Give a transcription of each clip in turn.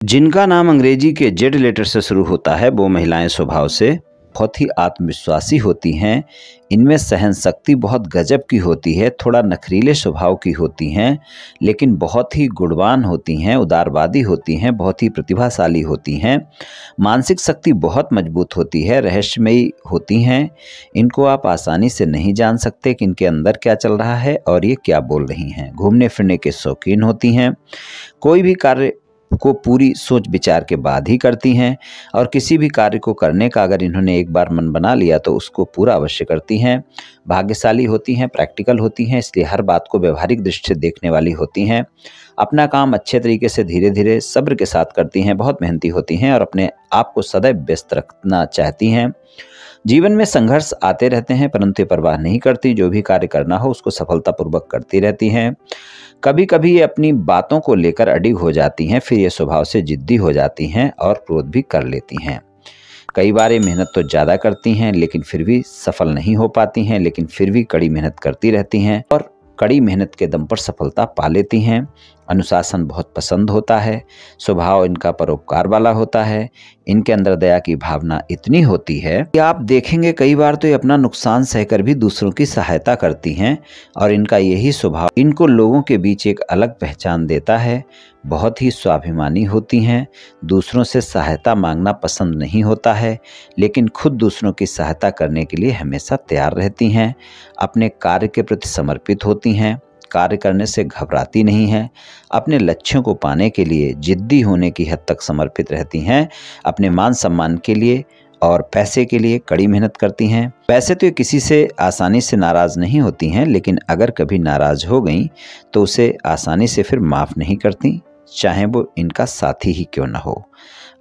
जिनका नाम अंग्रेजी के जेड लेटर से शुरू होता है वो महिलाएं स्वभाव से बहुत ही आत्मविश्वासी होती हैं। इनमें सहन शक्ति बहुत गजब की होती है, थोड़ा नखरीले स्वभाव की होती हैं, लेकिन बहुत ही गुणवान होती हैं, उदारवादी होती हैं, बहुत ही प्रतिभाशाली होती हैं। मानसिक शक्ति बहुत मजबूत होती है, रहस्यमयी होती हैं। इनको आप आसानी से नहीं जान सकते कि इनके अंदर क्या चल रहा है और ये क्या बोल रही हैं। घूमने फिरने के शौकीन होती हैं। कोई भी कार्य को पूरी सोच विचार के बाद ही करती हैं और किसी भी कार्य को करने का अगर इन्होंने एक बार मन बना लिया तो उसको पूरा अवश्य करती हैं। भाग्यशाली होती हैं, प्रैक्टिकल होती हैं, इसलिए हर बात को व्यवहारिक दृष्टि से देखने वाली होती हैं। अपना काम अच्छे तरीके से धीरे धीरे सब्र के साथ करती हैं, बहुत मेहनती होती हैं और अपने आप को सदैव व्यस्त रखना चाहती हैं। जीवन में संघर्ष आते रहते हैं परंतु परवाह नहीं करती, जो भी कार्य करना हो उसको सफलतापूर्वक करती रहती हैं। कभी कभी ये अपनी बातों को लेकर अडिग हो जाती हैं, फिर ये स्वभाव से जिद्दी हो जाती हैं और क्रोध भी कर लेती हैं। कई बार ये मेहनत तो ज़्यादा करती हैं लेकिन फिर भी सफल नहीं हो पाती हैं, लेकिन फिर भी कड़ी मेहनत करती रहती हैं और कड़ी मेहनत के दम पर सफलता पा लेती हैं। अनुशासन बहुत पसंद होता है, स्वभाव इनका परोपकार वाला होता है। इनके अंदर दया की भावना इतनी होती है कि आप देखेंगे कई बार तो ये अपना नुकसान सहकर भी दूसरों की सहायता करती हैं और इनका यही स्वभाव इनको लोगों के बीच एक अलग पहचान देता है। बहुत ही स्वाभिमानी होती हैं, दूसरों से सहायता मांगना पसंद नहीं होता है, लेकिन खुद दूसरों की सहायता करने के लिए हमेशा तैयार रहती हैं। अपने कार्य के प्रति समर्पित होती हैं, कार्य करने से घबराती नहीं हैं। अपने लक्ष्यों को पाने के लिए जिद्दी होने की हद तक समर्पित रहती हैं। अपने मान सम्मान के लिए और पैसे के लिए कड़ी मेहनत करती हैं। वैसे तो ये किसी से आसानी से नाराज़ नहीं होती हैं, लेकिन अगर कभी नाराज़ हो गई तो उसे आसानी से फिर माफ़ नहीं करती, चाहे वो इनका साथी ही क्यों ना हो।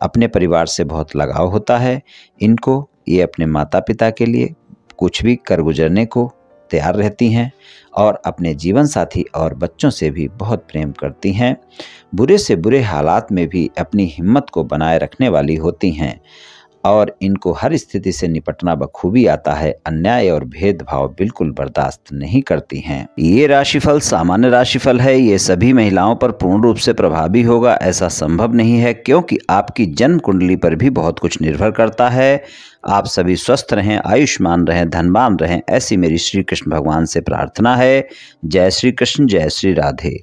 अपने परिवार से बहुत लगाव होता है इनको। ये अपने माता पिता के लिए कुछ भी कर गुजरने को तैयार रहती हैं और अपने जीवन साथी और बच्चों से भी बहुत प्रेम करती हैं। बुरे से बुरे हालात में भी अपनी हिम्मत को बनाए रखने वाली होती हैं और इनको हर स्थिति से निपटना बखूबी आता है। अन्याय और भेदभाव बिल्कुल बर्दाश्त नहीं करती हैं। ये राशिफल सामान्य राशिफल है, ये सभी महिलाओं पर पूर्ण रूप से प्रभावी होगा ऐसा संभव नहीं है, क्योंकि आपकी जन्म कुंडली पर भी बहुत कुछ निर्भर करता है। आप सभी स्वस्थ रहें, आयुष्मान रहें, धनवान रहें, ऐसी मेरी श्री कृष्ण भगवान से प्रार्थना है। जय श्री कृष्ण, जय श्री राधे।